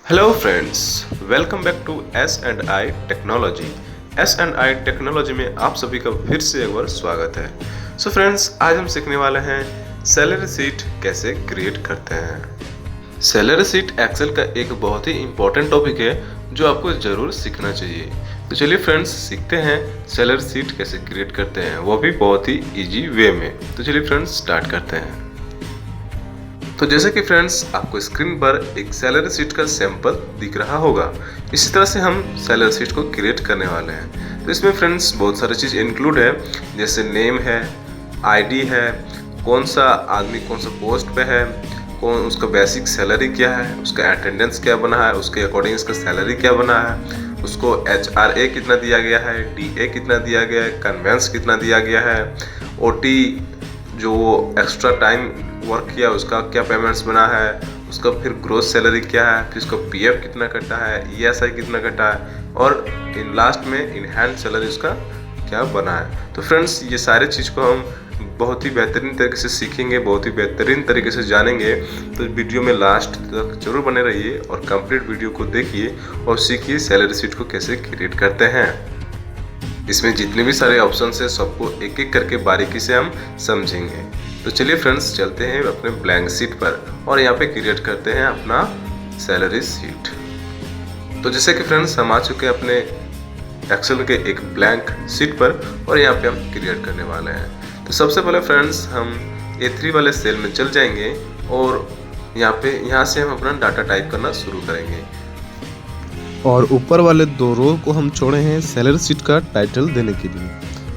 Hello friends, welcome back to S and I technology. S and I technology में आप सभी का फिर से एक बार स्वागत है। सो फ्रेंड्स, आज हम सीखने वाले हैं सैलरी शीट कैसे क्रिएट करते हैं। सैलरी शीट एक्सेल का एक बहुत ही इम्पोर्टेंट टॉपिक है जो आपको ज़रूर सीखना चाहिए। तो चलिए फ्रेंड्स, सीखते हैं सैलरी शीट कैसे क्रिएट करते हैं, वो भी बहुत ही ईजी वे में। तो चलिए फ्रेंड्स, स्टार्ट करते हैं। तो जैसे कि फ्रेंड्स, आपको स्क्रीन पर एक सैलरी शीट का सैंपल दिख रहा होगा। इसी तरह से हम सैलरी शीट को क्रिएट करने वाले हैं। तो इसमें फ्रेंड्स बहुत सारी चीज़ इंक्लूड है, जैसे नेम है, आईडी है, कौन सा आदमी कौन सा पोस्ट पे है, कौन उसका बेसिक सैलरी क्या है, उसका अटेंडेंस क्या बना है, उसके अकॉर्डिंग इसका सैलरी क्या बना है, उसको HRA कितना दिया गया है, DA कितना दिया गया है, कन्वेंस कितना दिया गया है, OT जो एक्स्ट्रा टाइम वर्क किया उसका क्या पेमेंट्स बना है, उसका फिर ग्रोस सैलरी क्या है, फिर उसका PF कितना कटा है, ESI कितना कटा है, और इन लास्ट में इन हैंड सैलरी उसका क्या बना है। तो फ्रेंड्स, ये सारे चीज़ को हम बहुत ही बेहतरीन तरीके से सीखेंगे, बहुत ही बेहतरीन तरीके से जानेंगे। तो वीडियो में लास्ट तक जरूर बने रहिए और कंप्लीट वीडियो को देखिए और सीखिए सैलरी शीट को कैसे क्रिएट करते हैं। इसमें जितने भी सारे ऑप्शन है सबको एक एक करके बारीकी से हम समझेंगे। तो चलिए फ्रेंड्स, चलते हैं अपने ब्लैंक शीट पर और यहाँ पे क्रिएट करते हैं अपना सैलरी शीट। तो जैसे कि फ्रेंड्स, हम आ चुके हैं अपने एक्सेल के एक ब्लैंक शीट पर और यहाँ पे हम क्रिएट करने वाले हैं। तो सबसे पहले फ्रेंड्स, हम A3 वाले सेल में चल जाएंगे और यहाँ से हम अपना डाटा टाइप करना शुरू करेंगे। और ऊपर वाले दो रो को हम छोड़े हैं सैलरी शीट का टाइटल देने के लिए।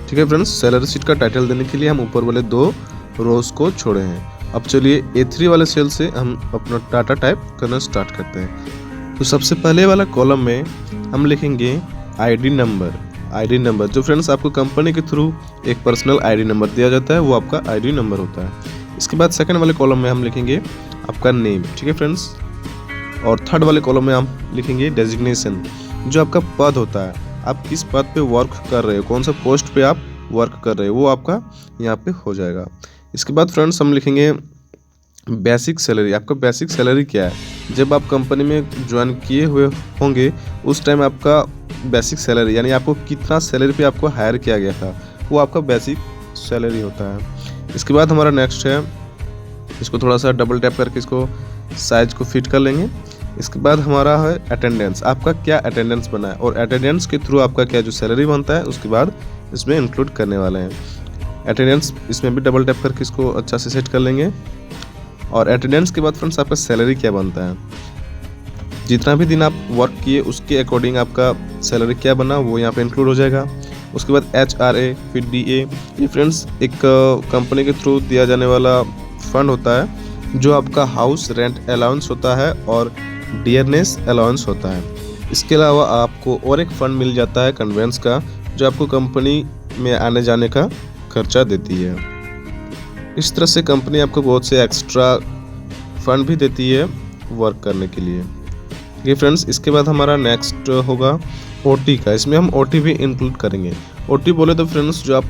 ठीक है फ्रेंड्स, सैलरी शीट का टाइटल देने के लिए हम ऊपर वाले दो रोज को छोड़े हैं। अब चलिए A3 वाले सेल से हम अपना डाटा टाइप करना स्टार्ट करते हैं। तो सबसे पहले वाला कॉलम में हम लिखेंगे आईडी नंबर। जो फ्रेंड्स आपको कंपनी के थ्रू एक पर्सनल आईडी नंबर दिया जाता है, वो आपका आईडी नंबर होता है। इसके बाद सेकंड वाले कॉलम में हम लिखेंगे आपका नेम। ठीक है फ्रेंड्स, और थर्ड वाले कॉलम में हम लिखेंगे डेजिग्नेशन, जो आपका पद होता है, आप किस पद पे वर्क कर रहे हो, कौन सा पोस्ट पे आप वर्क कर रहे हो, वो आपका यहाँ पे हो जाएगा। इसके बाद फ्रेंड्स हम लिखेंगे बेसिक सैलरी। आपका बेसिक सैलरी क्या है, जब आप कंपनी में ज्वाइन किए हुए होंगे उस टाइम आपका बेसिक सैलरी, यानी आपको कितना सैलरी पे आपको हायर किया गया था, वो आपका बेसिक सैलरी होता है। इसके बाद हमारा नेक्स्ट है, इसको थोड़ा सा डबल टैप करके इसको साइज को फिट कर लेंगे। इसके बाद हमारा है अटेंडेंस, आपका क्या अटेंडेंस बना है और अटेंडेंस के थ्रू आपका क्या जो सैलरी बनता है उसके बाद इसमें इंक्लूड करने वाले हैं। अटेंडेंस इसमें भी डबल टैप करके इसको अच्छा से सेट कर लेंगे। और अटेंडेंस के बाद फ्रेंड्स आपका सैलरी क्या बनता है, जितना भी दिन आप वर्क किए उसके अकॉर्डिंग आपका सैलरी क्या बना वो यहाँ पे इंक्लूड हो जाएगा। उसके बाद HRA, फिर DA, ये फ्रेंड्स एक कंपनी के थ्रू दिया जाने वाला फंड होता है, जो आपका हाउस रेंट अलाउंस होता है और डियरनेस अलाउंस होता है। इसके अलावा आपको और एक फंड मिल जाता है कन्वेंस का, जो आपको कंपनी में आने जाने का खर्चा देती है। इस तरह से कंपनी आपको बहुत से एक्स्ट्रा फंड भी देती है वर्क करने के लिए। ठीक है फ्रेंड्स, इसके बाद हमारा नेक्स्ट होगा OT का। इसमें हम OT भी इंक्लूड करेंगे। OT बोले तो फ्रेंड्स, जो आप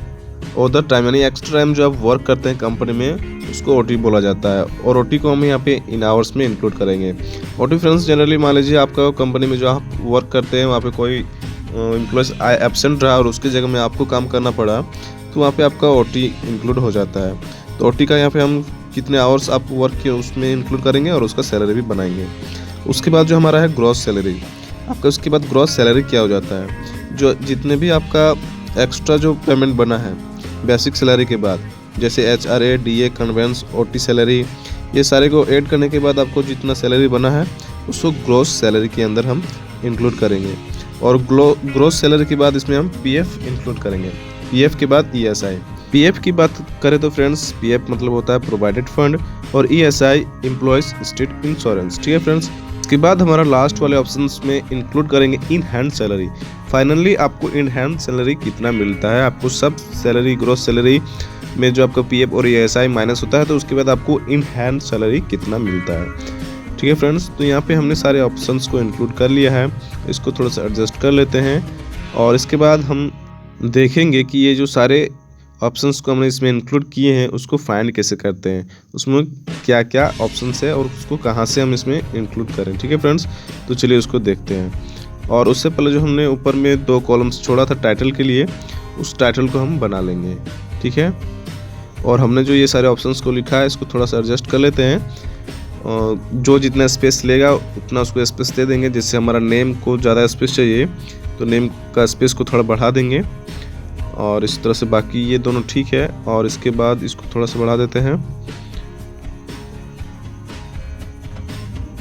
ओवर टाइम यानी एक्स्ट्रा टाइम जो आप वर्क करते हैं कंपनी में, उसको OT बोला जाता है। और OT को हम यहाँ पे इन आवर्स में इंक्लूड करेंगे। OT फ्रेंड्स, जनरली मान लीजिए आपका कंपनी में जो आप वर्क करते हैं वहाँ पे कोई एम्प्लॉयज एब्सेंट रहा और उसकी जगह में आपको काम करना पड़ा, तो वहाँ पे आपका OT इंक्लूड हो जाता है। तो OT का यहाँ पे हम कितने आवर्स आप वर्क किए उसमें इंक्लूड करेंगे और उसका सैलरी भी बनाएंगे। उसके बाद जो हमारा है ग्रॉस सैलरी, आपका उसके बाद ग्रॉस सैलरी क्या हो जाता है, जो जितने भी आपका एक्स्ट्रा जो पेमेंट बना है बेसिक सैलरी के बाद, जैसे HRA, DA, conveyance, OT salary, ये सारे को ऐड करने के बाद आपको जितना सैलरी बना है उसको ग्रॉस सैलरी के अंदर हम इंक्लूड करेंगे। और ग्रॉस सैलरी के बाद इसमें हम PF इंक्लूड करेंगे। PF के बाद ESI। PF की बात करें तो फ्रेंड्स, PF मतलब होता है प्रोवाइडेड फंड और ESI एम्प्लॉयज स्टेट इंश्योरेंस। ठीक है फ्रेंड्स, इसके बाद हमारा लास्ट वाले ऑप्शंस में इंक्लूड करेंगे इन हैंड सैलरी। फाइनली आपको इन हैंड सैलरी कितना मिलता है, आपको सब सैलरी ग्रॉस सैलरी में जो आपका PF और ESI माइनस होता है, तो उसके बाद आपको इन हैंड सैलरी कितना मिलता है। ठीक है फ्रेंड्स, तो यहाँ पे हमने सारे ऑप्शंस को इंक्लूड कर लिया है। इसको थोड़ा सा एडजस्ट कर लेते हैं और इसके बाद हम देखेंगे कि ये जो सारे ऑप्शंस को हमने इसमें इंक्लूड किए हैं उसको फाइंड कैसे करते हैं, उसमें क्या क्या ऑप्शंस है और उसको कहाँ से हम इसमें इंक्लूड करें। ठीक है फ्रेंड्स, तो चलिए उसको देखते हैं। और उससे पहले जो हमने ऊपर में 2 कॉलम्स छोड़ा था टाइटल के लिए, उस टाइटल को हम बना लेंगे। ठीक है, और हमने जो ये सारे ऑप्शंस को लिखा है इसको थोड़ा सा एडजस्ट कर लेते हैं। जो जितना स्पेस लेगा उतना उसको स्पेस दे देंगे। जैसे हमारा नेम को ज़्यादा स्पेस चाहिए तो नेम का स्पेस को थोड़ा बढ़ा देंगे, और इस तरह से बाकी ये दोनों ठीक है। और इसके बाद इसको थोड़ा सा बढ़ा देते हैं।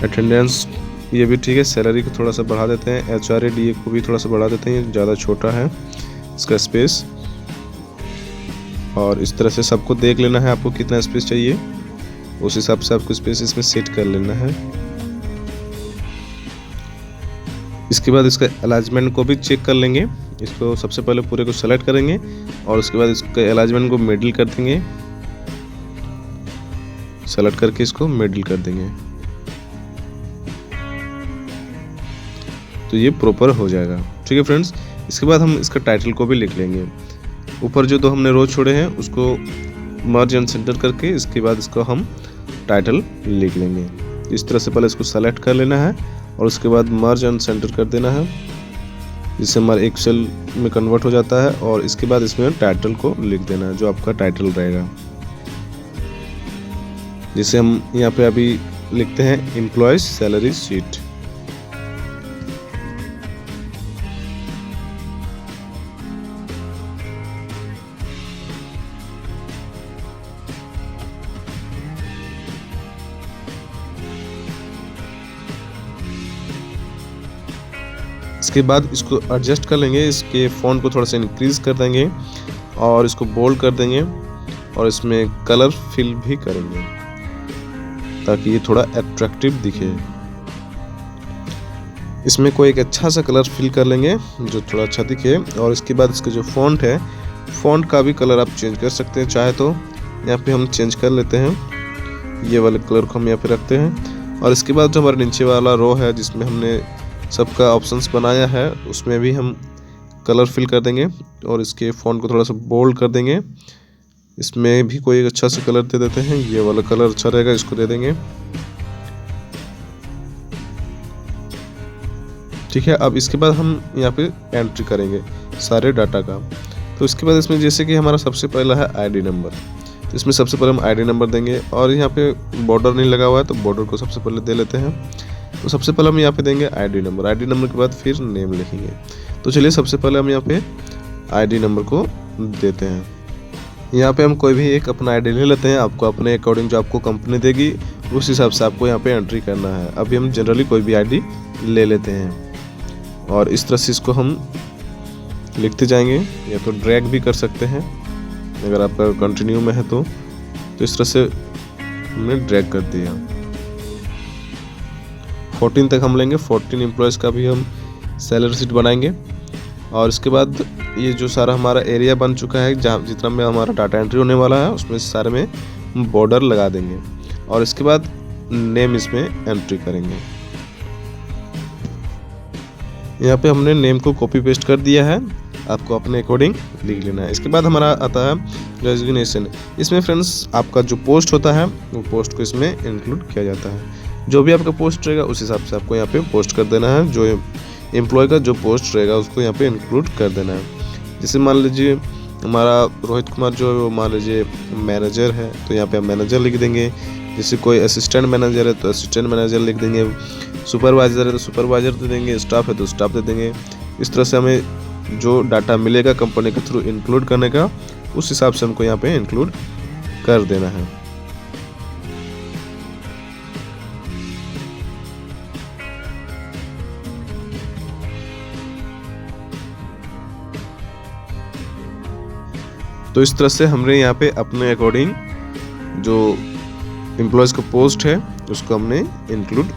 अटेंडेंस ये भी ठीक है। सैलरी को थोड़ा सा बढ़ा देते हैं। HRA को भी थोड़ा सा बढ़ा देते हैं, ये ज़्यादा छोटा है इसका स्पेस। और इस तरह से सबको देख लेना है आपको कितना स्पेस चाहिए, उस हिसाब से आपको स्पेस इसमें सेट कर लेना है। इसके बाद इसका अलाइनमेंट को भी चेक कर लेंगे। इसको सबसे पहले पूरे को सेलेक्ट करेंगे और उसके बाद इसके अलाइनमेंट को मिडिल कर देंगे। सेलेक्ट करके इसको मिडिल कर देंगे तो ये प्रॉपर हो जाएगा। ठीक है फ्रेंड्स, इसके बाद हम इसका टाइटल को भी लिख लेंगे। ऊपर जो 2 हमने रो छोड़े हैं उसको मर्ज एंड सेंटर करके इसके बाद इसको हम टाइटल लिख लेंगे। इस तरह से पहले इसको सेलेक्ट कर लेना है और उसके बाद मर्ज एंड सेंटर कर देना है, जिससे हमारा एक सेल में कन्वर्ट हो जाता है। और इसके बाद इसमें टाइटल को लिख देना है, जो आपका टाइटल रहेगा। जिसे हम यहाँ पे अभी लिखते हैं एम्प्लॉयज सैलरी शीट। इसके बाद इसको एडजस्ट कर लेंगे। इसके फ़ॉन्ट को थोड़ा सा इंक्रीज कर देंगे और इसको बोल्ड कर देंगे और इसमें कलर फिल भी करेंगे ताकि ये थोड़ा अट्रैक्टिव दिखे। इसमें कोई एक अच्छा सा कलर फिल कर लेंगे जो थोड़ा अच्छा दिखे। और इसके बाद इसका जो फ़ॉन्ट है, फ़ॉन्ट का भी कलर आप चेंज कर सकते हैं चाहे तो। यहाँ पे हम चेंज कर लेते हैं, ये वाले कलर को हम यहाँ पे रखते हैं। और इसके बाद जो हमारे नीचे वाला रो है जिसमें हमने सबका ऑप्शंस बनाया है, उसमें भी हम कलर फिल कर देंगे और इसके फ़ॉन्ट को थोड़ा सा बोल्ड कर देंगे। इसमें भी कोई एक अच्छा सा कलर दे देते हैं, ये वाला कलर अच्छा रहेगा, इसको दे देंगे। ठीक है, अब इसके बाद हम यहाँ पे एंट्री करेंगे सारे डाटा का। तो इसके बाद इसमें जैसे कि हमारा सबसे पहला है ID नंबर, तो इसमें सबसे पहले हम ID नंबर देंगे। और यहाँ पे बॉर्डर नहीं लगा हुआ है तो बॉर्डर को सबसे पहले दे लेते हैं। तो सबसे पहले हम यहाँ पे देंगे ID नंबर। ID नंबर के बाद फिर नेम लिखेंगे। तो चलिए सबसे पहले हम यहाँ पे ID नंबर को देते हैं। यहाँ पे हम कोई भी एक अपना ID ले लेते हैं। आपको अपने अकॉर्डिंग जो आपको कंपनी देगी उस हिसाब से आपको यहाँ पे एंट्री करना है। अभी हम जनरली कोई भी ID ले लेते हैं और इस तरह से इसको हम लिखते जाएंगे, या तो ड्रैग भी कर सकते हैं अगर आपका कंटिन्यू में है तो इस तरह से हमने ड्रैग कर दिया। 14 तक हम लेंगे। 14 एम्प्लॉयज़ का भी हम सैलरी शीट बनाएंगे। और इसके बाद ये जो सारा हमारा एरिया बन चुका है, जहाँ जितना में हमारा डाटा एंट्री होने वाला है उसमें सारे में हम बॉर्डर लगा देंगे और इसके बाद नेम इसमें एंट्री करेंगे। यहाँ पे हमने नेम को कॉपी पेस्ट कर दिया है, आपको अपने अकॉर्डिंग लिख लेना है। इसके बाद हमारा आता है रेजिग्नेशन। इसमें फ्रेंड्स आपका जो पोस्ट होता है वो पोस्ट को इसमें इंक्लूड किया जाता है। जो भी आपका पोस्ट रहेगा उस हिसाब से आपको यहाँ पे पोस्ट कर देना है। जो एम्प्लॉय का जो पोस्ट रहेगा उसको यहाँ पे इंक्लूड कर देना है। जैसे मान लीजिए हमारा रोहित कुमार जो मान लीजिए मैनेजर है तो यहाँ पे हम मैनेजर लिख देंगे। जैसे कोई असिस्टेंट मैनेजर है तो असिस्टेंट मैनेजर लिख देंगे। सुपरवाइज़र है तो सुपरवाइज़र दे देंगे। स्टाफ है तो स्टाफ दे देंगे। इस तरह से हमें जो डाटा मिलेगा कंपनी के थ्रू इंक्लूड करने का, उस हिसाब से हमको यहाँ पे इंक्लूड कर देना है। तो इस तरह से हमने यहाँ पे अपने अकॉर्डिंग जो एम्प्लॉयज़ का पोस्ट है उसको हमने इंक्लूड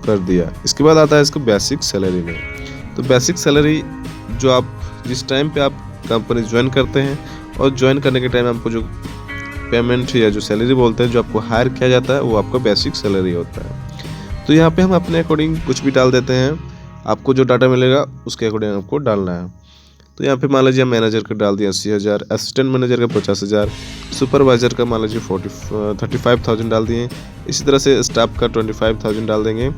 कर दिया। इसके बाद आता है इसको बेसिक सैलरी में। तो बेसिक सैलरी जो आप जिस टाइम पे आप कंपनी ज्वाइन करते हैं और ज्वाइन करने के टाइम आपको जो पेमेंट या जो सैलरी बोलते हैं, जो आपको हायर किया जाता है, वो आपका बेसिक सैलरी होता है। तो यहाँ पे हम अपने अकॉर्डिंग कुछ भी डाल देते हैं। आपको जो डाटा मिलेगा उसके अकॉर्डिंग आपको डालना है। तो यहाँ पे मान लीजिए मैनेजर का डाल दिया 80,000, असिस्टेंट मैनेजर का 50,000, सुपरवाइजर का मान लीजिए 35,000 डाल दिए। इसी तरह से स्टाफ का 25,000 डाल देंगे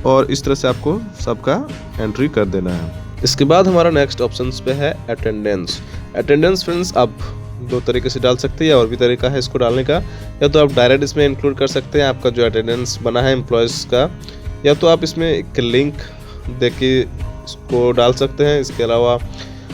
और इस तरह से आपको सबका एंट्री कर देना है। इसके बाद हमारा नेक्स्ट ऑप्शन पे है अटेंडेंस। अटेंडेंस फ्रेंड्स आप दो तरीके से डाल सकते हैं, या और भी तरीका है इसको डालने का। या तो आप डायरेक्ट इसमें इंक्लूड कर सकते हैं आपका जो अटेंडेंस बना है एम्प्लॉयज़ का, या तो आप इसमें एक लिंक दे के इसको डाल सकते हैं। इसके अलावा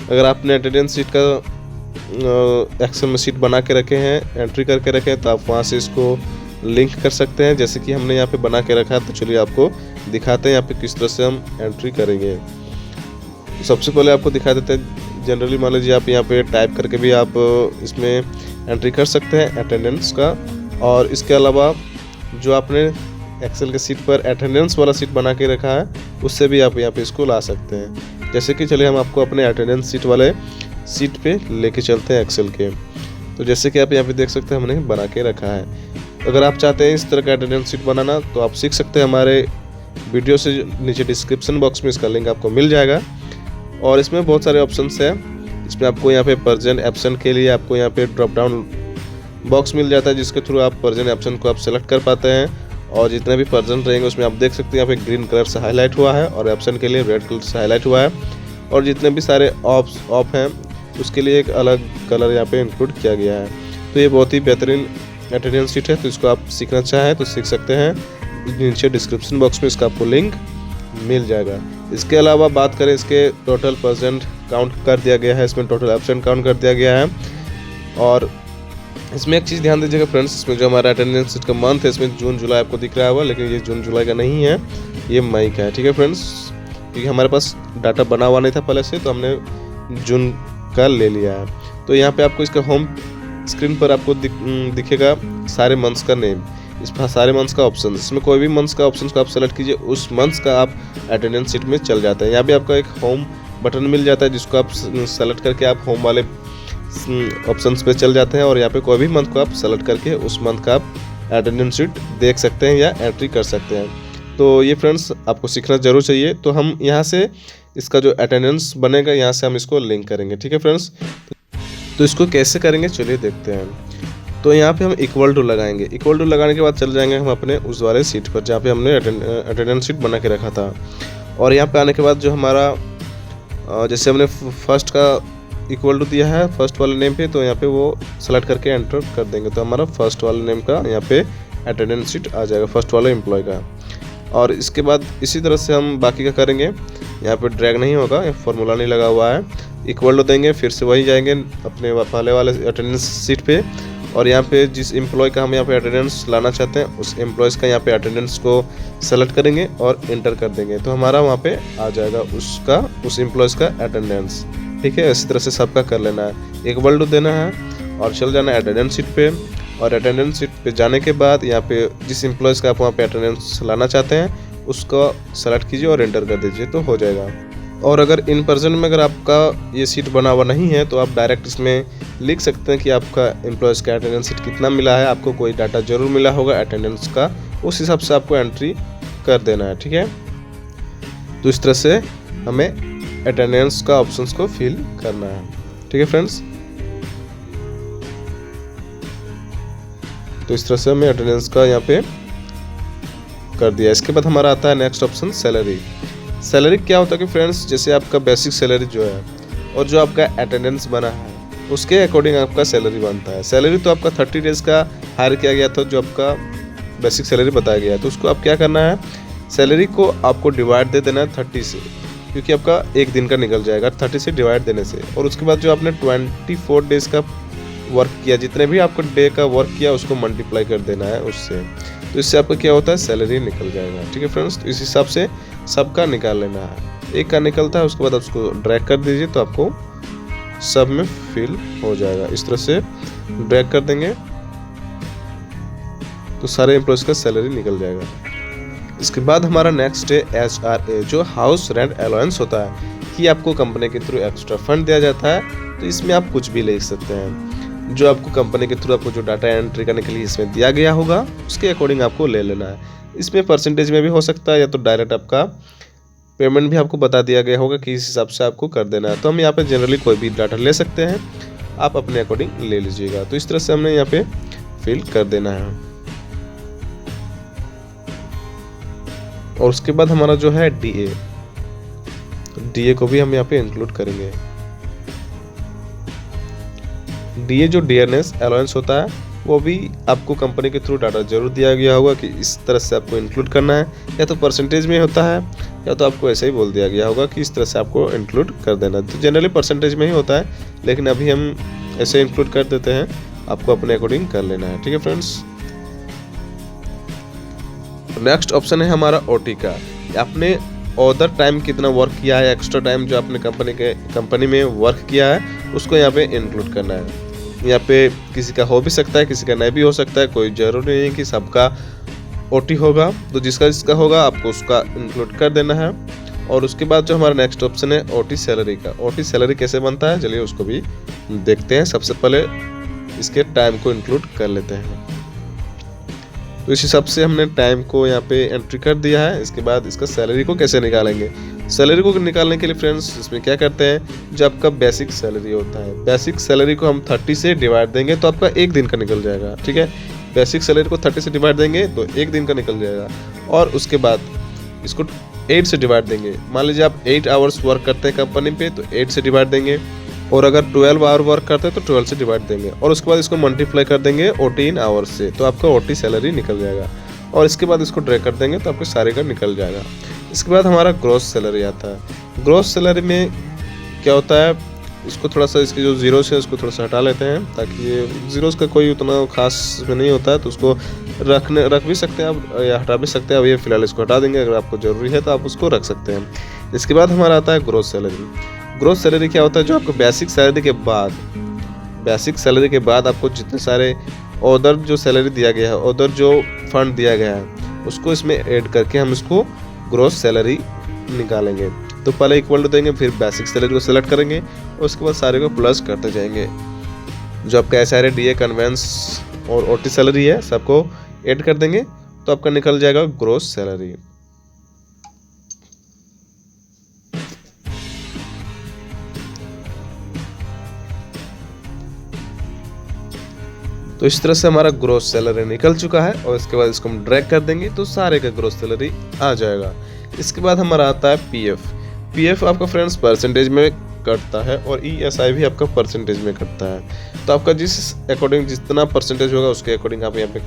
अगर आपने अटेंडेंस शीट का एक्सेल में शीट बना के रखे हैं, एंट्री करके रखे हैं, तो आप वहाँ से इसको लिंक कर सकते हैं। जैसे कि हमने यहाँ पे बना के रखा है, तो चलिए आपको दिखाते हैं यहाँ पे किस तरह से हम एंट्री करेंगे। सबसे पहले आपको दिखा देते हैं। जनरली मान लीजिए आप यहाँ पे टाइप करके भी आप इसमें एंट्री कर सकते हैं अटेंडेंस का। और इसके अलावा जो आपने एक्सेल के सीट पर अटेंडेंस वाला सीट बना के रखा है, उससे भी आप यहाँ पे इसको ला सकते हैं। जैसे कि चलिए हम आपको अपने अटेंडेंस सीट वाले सीट पे लेके चलते हैं एक्सेल के। तो जैसे कि आप यहाँ पे देख सकते हैं हमने बना के रखा है। अगर आप चाहते हैं इस तरह का अटेंडेंस सीट बनाना, तो आप सीख सकते हैं। हमारे वीडियो से नीचे डिस्क्रिप्शन बॉक्स में इसका लिंक आपको मिल जाएगा। और इसमें बहुत सारे ऑप्शंस हैं। इसमें आपको यहाँ पे पर्सन एब्सेंट के लिए आपको यहाँ पे ड्रॉप डाउन बॉक्स मिल जाता है, जिसके थ्रू आप पर्सन एब्सेंट को आप सेलेक्ट कर पाते हैं। और जितने भी पर्सन रहेंगे उसमें आप देख सकते हैं यहाँ पे ग्रीन कलर से हाईलाइट हुआ है और एब्सेंट के लिए रेड कलर से हाईलाइट हुआ है। और जितने भी सारे ऑफ हैं उसके लिए एक अलग कलर यहाँ पे इंक्लूड किया गया है। तो ये बहुत ही बेहतरीन अटेंडेंस शीट है। तो इसको आप सीखना चाहें तो सीख सकते हैं। नीचे डिस्क्रिप्शन बॉक्स में इसका आपको लिंक मिल जाएगा। इसके अलावा बात करें, इसके टोटल परसेंट काउंट कर दिया गया है, इसमें टोटल एब्सेंट काउंट कर दिया गया है। और इसमें एक चीज़ ध्यान दीजिएगा फ्रेंड्स, इसमें जो हमारा अटेंडेंस शीट का मंथ है, इसमें जून जुलाई आपको दिख रहा होगा, लेकिन ये जून जुलाई का नहीं है, ये मई का है। ठीक है फ्रेंड्स, क्योंकि हमारे पास डाटा बना हुआ नहीं था पहले से, तो हमने जून का ले लिया है। तो यहाँ पे आपको इसका होम स्क्रीन पर आपको दिखेगा सारे मंथ्स का नेम, इस सारे मंथ्स का ऑप्शन। इसमें कोई भी मंथ्स का ऑप्शन को आप सेलेक्ट कीजिए, उस मंथ्स का आप अटेंडेंस शीट में चल जाता है। यहाँ भी आपका एक होम बटन मिल जाता है, जिसको आप सेलेक्ट करके आप होम वाले ऑप्शंस पे चल जाते हैं। और यहाँ पे कोई भी मंथ को आप सेलेक्ट करके उस मंथ का आप अटेंडेंस शीट देख सकते हैं या एंट्री कर सकते हैं। तो ये फ्रेंड्स आपको सीखना जरूर चाहिए। तो हम यहाँ से इसका जो अटेंडेंस बनेगा, यहाँ से हम इसको लिंक करेंगे। ठीक है फ्रेंड्स, तो इसको कैसे करेंगे चलिए देखते हैं। तो यहाँ पे हम इक्वल टू लगाएंगे। इक्वल टू लगाने के बाद चल जाएंगे हम अपने उस वाले सीट पर जहाँ पे हमने अटेंडेंस शीट बना के रखा था। और यहाँ पे आने के बाद जो हमारा जैसे हमने फर्स्ट का इक्वल टू दिया है फर्स्ट वाले नेम पे, तो यहाँ पे वो सेलेक्ट करके एंटर कर देंगे। तो हमारा फर्स्ट वाले नेम का यहाँ पे अटेंडेंस शीट आ जाएगा, फर्स्ट वाले एम्प्लॉय का। और इसके बाद इसी तरह से हम बाकी का करेंगे। यहाँ पे ड्रैग नहीं होगा, फॉर्मूला नहीं लगा हुआ है। इक्वल टू देंगे, फिर से वही जाएंगे अपने पहले वाले अटेंडेंस सीट पे। और यहाँ पे जिस एम्प्लॉय का हम यहाँ पे अटेंडेंस लाना चाहते हैं, उस एम्प्लॉयज़ का यहाँ पे अटेंडेंस को सेलेक्ट करेंगे और इंटर कर देंगे। तो हमारा वहाँ पे आ जाएगा उस एम्प्लॉयज़ का अटेंडेंस। ठीक है, इसी तरह से सबका कर लेना है। इक्वल टू देना है और चल जाना है अटेंडेंस शीट पे। और अटेंडेंस शीट पे जाने के बाद यहाँ पे जिस एम्प्लॉयज़ का आप वहाँ पे अटेंडेंस लाना चाहते हैं उसको सेलेक्ट कीजिए और एंटर कर दीजिए, तो हो जाएगा। और अगर इन पर्सन में अगर आपका ये सीट बना हुआ नहीं है, तो आप डायरेक्ट इसमें लिख सकते हैं कि आपका एम्प्लॉयज़ का अटेंडेंस सीट कितना मिला है। आपको कोई डाटा जरूर मिला होगा अटेंडेंस का, उस हिसाब से आपको एंट्री कर देना है। ठीक है, तो इस तरह से हमें अटेंडेंस का ऑप्शंस को फिल करना है। ठीक है फ्रेंड्स, तो इस तरह से हमें अटेंडेंस का यहाँ पे कर दिया। इसके बाद हमारा आता है नेक्स्ट ऑप्शन सैलरी। सैलरी क्या होता है कि फ्रेंड्स, जैसे आपका बेसिक सैलरी जो है और जो आपका अटेंडेंस बना है उसके अकॉर्डिंग आपका सैलरी बनता है। सैलरी तो आपका 30 डेज़ का हायर किया गया था, जो आपका बेसिक सैलरी बताया गया है। तो उसको आप क्या करना है, सैलरी को आपको डिवाइड दे देना है 30 से, क्योंकि आपका एक दिन का निकल जाएगा 30 से डिवाइड देने से। और उसके बाद जो आपने 24 डेज़ का वर्क किया, जितने भी आपको डे का वर्क किया उसको मल्टीप्लाई कर देना है उससे। तो इससे आपका क्या होता है, सैलरी निकल जाएगा। ठीक है फ्रेंड्स, तो इस हिसाब से सबका निकाल लेना है। एक का निकलता है, उसके बाद आप उसको ड्रैग कर दीजिए तो आपको सब में फिल हो जाएगा। इस तरह से ड्रैग कर देंगे तो सारे एम्प्लॉयज़ का सैलरी निकल जाएगा। इसके बाद हमारा नेक्स्ट है HRA, जो हाउस रेंट अलाउंस होता है कि आपको कंपनी के थ्रू एक्स्ट्रा फंड दिया जाता है। तो इसमें आप कुछ भी ले सकते हैं, जो आपको कंपनी के थ्रू आपको जो डाटा एंट्री करने के लिए इसमें दिया गया होगा उसके अकॉर्डिंग आपको ले लेना है। इसमें परसेंटेज में भी हो सकता है, या तो डायरेक्ट आपका पेमेंट भी आपको बता दिया गया होगा कि इस हिसाब से आपको कर देना है। तो हम यहाँ पे जनरली कोई भी डाटा ले सकते हैं, आप अपने अकॉर्डिंग ले लीजिएगा। तो इस तरह से हमने यहाँ पे फिल कर देना है। और उसके बाद हमारा जो है डीए को भी हम यहाँ पे इंक्लूड करेंगे। डीए जो डियरनेस अलाउंस होता है वो भी आपको कंपनी के थ्रू डाटा जरूर दिया गया होगा कि इस तरह से आपको इंक्लूड करना है, या तो परसेंटेज में होता है या तो आपको ऐसे ही बोल दिया गया होगा कि इस तरह से आपको इंक्लूड कर देना। तो जनरली परसेंटेज में ही होता है, लेकिन अभी हम ऐसे इंक्लूड कर देते हैं, आपको अपने अकॉर्डिंग कर लेना है। ठीक है फ्रेंड्स। नेक्स्ट ऑप्शन है हमारा ओटी का। आपने अदर टाइम कितना वर्क किया है, एक्स्ट्रा टाइम जो आपने कंपनी में वर्क किया है उसको यहाँ पे इंक्लूड करना है। यहाँ पे किसी का हो भी सकता है, किसी का नहीं भी हो सकता है, कोई जरूरी नहीं है कि सबका ओटी होगा। तो जिसका होगा आपको उसका इंक्लूड कर देना है। और उसके बाद जो हमारा नेक्स्ट ऑप्शन है ओटी सैलरी का। ओटी सैलरी कैसे बनता है चलिए उसको भी देखते हैं। सबसे पहले इसके टाइम को इंक्लूड कर लेते हैं। तो इस हिसाब से हमने टाइम को यहाँ पे एंट्री कर दिया है। इसके बाद इसका सैलरी को कैसे निकालेंगे। सैलरी को निकालने के लिए फ्रेंड्स इसमें क्या करते हैं, जो आपका बेसिक सैलरी होता है, बेसिक सैलरी को हम 30 से डिवाइड देंगे तो आपका एक दिन का निकल जाएगा। ठीक है, बेसिक सैलरी को 30 से डिवाइड देंगे तो एक दिन का निकल जाएगा। और उसके बाद इसको 8 से डिवाइड देंगे। मान लीजिए आप 8 आवर्स वर्क करते हैं कंपनी पे तो 8 से डिवाइड देंगे, और अगर 12 आवर वर्क करते हैं तो 12 से डिवाइड देंगे, और उसके बाद इसको मल्टीप्लाई कर देंगे 14 आवर्स से, तो आपका ओटी सैलरी निकल जाएगा। और इसके बाद इसको ड्रैग कर देंगे तो आपके सारे का निकल जाएगा। इसके बाद हमारा ग्रॉस सैलरी आता है। ग्रॉस सैलरी में क्या होता है, इसको थोड़ा सा इसके जो जीरोस है उसको थोड़ा सा हटा लेते हैं, ताकि ये जीरोस का कोई उतना खास में नहीं होता है, तो उसको रख भी सकते हैं आप या हटा भी सकते हैं। अब ये फिलहाल इसको हटा देंगे, अगर आपको ज़रूरी है तो आप उसको रख सकते हैं। इसके बाद हमारा आता है ग्रॉस सैलरी। ग्रॉस सैलरी क्या होता है, जो आपको बेसिक सैलरी के बाद आपको जितने सारे अदर जो सैलरी दिया गया है, अदर जो फंड दिया गया है उसको इसमें ऐड करके हम इसको ग्रॉस सैलरी निकालेंगे। तो पहले इक्वल टू देंगे, फिर बेसिक सैलरी को सेलेक्ट करेंगे और उसके बाद सारे को प्लस करते जाएंगे। जो आपका एसआरए, डीए, कन्वेंस और ओटी सैलरी है सबको ऐड कर देंगे तो आपका निकल जाएगा ग्रॉस सैलरी। तो इस तरह से हमारा ग्रॉस सैलरी निकल चुका है, और इसके बाद इसको हम ड्रैग कर देंगे तो सारे का ग्रॉस सैलरी आ जाएगा। इसके बाद हमारा आता है पीएफ आपका फ्रेंड्स परसेंटेज में कटता है, और ईएसआई भी आपका परसेंटेज में कटता है। तो आपका जिस अकॉर्डिंग जितना परसेंटेज होगा उसके अकॉर्डिंग आप यहाँ पे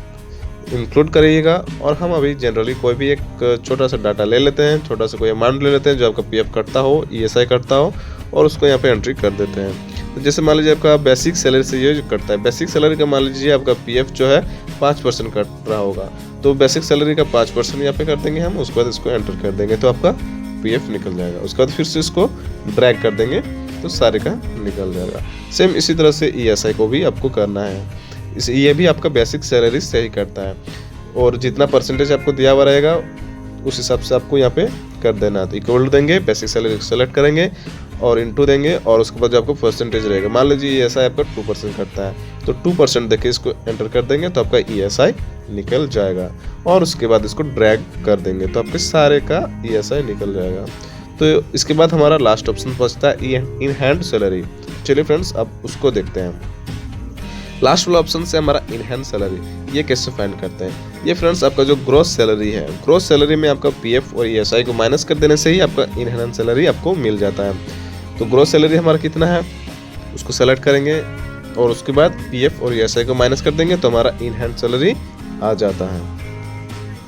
इंक्लूड करिएगा। और हम अभी जनरली कोई भी एक छोटा सा डाटा ले लेते हैं, छोटा सा कोई अमाउंट ले लेते हैं जो आपका पीएफ कटता हो, ईएसआई कटता हो, और उसको यहाँ पे एंट्री कर देते हैं। तो जैसे मान लीजिए आपका बेसिक सैलरी से ये जो कटता है, बेसिक सैलरी का मान लीजिए आपका पीएफ जो है 5% कट रहा होगा, तो बेसिक सैलरी का 5% यहाँ पे कर देंगे हम। उसके बाद इसको एंटर कर देंगे तो आपका पीएफ निकल जाएगा। उसके बाद फिर से इसको ड्रैग कर देंगे तो सारे का निकल जाएगा। सेम इसी तरह से ईएसआई को भी आपको करना है। ये भी आपका बेसिक सैलरी से ही करता है, और जितना परसेंटेज आपको दिया हुआ रहेगा उस हिसाब से आपको यहाँ पे कर देना है। तो इक्वल देंगे, बेसिक सैलरी सेलेक्ट करेंगे और इनटू देंगे, और उसके बाद जो आपको परसेंटेज रहेगा, मान लीजिए ईएसआई आपका 2% करता है तो 2% देके इसको एंटर कर देंगे तो आपका ईएसआई निकल जाएगा। और उसके बाद इसको ड्रैग कर देंगे तो आपके सारे का ईएसआई निकल जाएगा। तो इसके बाद हमारा लास्ट ऑप्शन बचता है इन हैंड सैलरी। चलिए फ्रेंड्स अब उसको देखते हैं। लास्ट वाला ऑप्शन से हमारा इन हैंड सैलरी, ये कैसे फाइंड करते हैं। ये फ्रेंड्स आपका जो ग्रॉस सैलरी है, ग्रॉस सैलरी में आपका पीएफ और ईएसआई को माइनस कर देने से ही आपका इन हैंड सैलरी आपको मिल जाता है। तो ग्रॉस सैलरी हमारा कितना है उसको सेलेक्ट करेंगे, और उसके बाद पीएफ और ईएसआई को माइनस कर देंगे तो हमारा इन हैंड सैलरी आ जाता है।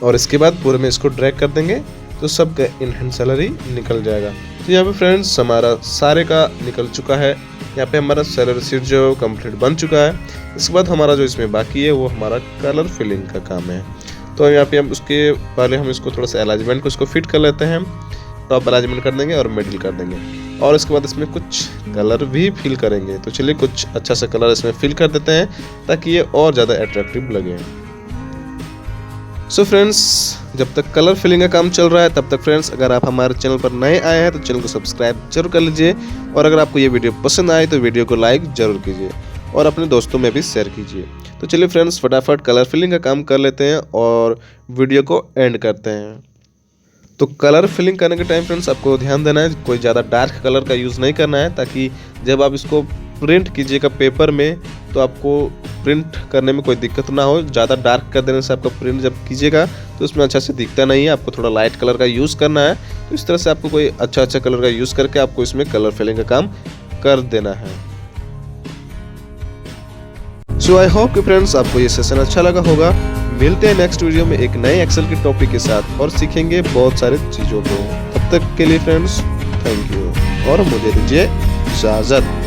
और इसके बाद पूरे में इसको ड्रैग कर देंगे तो सबका इन हैंड सैलरी निकल जाएगा। तो यहाँ पे फ्रेंड्स हमारा सारे का निकल चुका है। यहाँ पे हमारा सैलरी शीट जो कंप्लीट बन चुका है। इसके बाद हमारा जो इसमें बाकी है वो हमारा कलर फिलिंग का काम है। तो यहाँ पे हम उसके पहले हम इसको थोड़ा सा अलाइनमेंट को इसको फिट कर लेते हैं। टॉप अलाइनमेंट कर देंगे और मिडिल कर देंगे, और इसके बाद इसमें कुछ कलर भी फिल करेंगे। तो चलिए कुछ अच्छा सा कलर इसमें फिल कर देते हैं ताकि ये और ज़्यादा अट्रैक्टिव लगे। सो फ्रेंड्स जब तक कलर फिलिंग का काम चल रहा है तब तक फ्रेंड्स अगर आप हमारे चैनल पर नए आए हैं तो चैनल को सब्सक्राइब जरूर कर लीजिए, और अगर आपको ये वीडियो पसंद आए तो वीडियो को लाइक जरूर कीजिए और अपने दोस्तों में भी शेयर कीजिए। तो चलिए फ्रेंड्स फटाफट कलर फिलिंग का काम कर लेते हैं और वीडियो को एंड करते हैं। तो कलर फिलिंग करने के टाइम फ्रेंड्स आपको ध्यान देना है, कोई ज़्यादा डार्क कलर का यूज़ नहीं करना है, ताकि जब आप इसको प्रिंट कीजिएगा पेपर में तो आपको प्रिंट करने में कोई दिक्कत ना हो। ज़्यादा डार्क कर देने से आपका प्रिंट जब कीजिएगा तो उसमें अच्छा से दिखता नहीं है। आपको थोड़ा लाइट कलर का यूज़ करना है। तो इस तरह से आपको कोई अच्छा कलर का यूज़ करके आपको इसमें कलर फिलिंग का काम कर देना है। सो आई होप कि फ्रेंड्स आपको ये सेशन अच्छा लगा होगा। मिलते हैं नेक्स्ट वीडियो में एक नए एक्सेल के टॉपिक के साथ और सीखेंगे बहुत सारे चीज़ों को। तब तक के लिए फ्रेंड्स थैंक यू और मुझे दीजिए इजाज़त।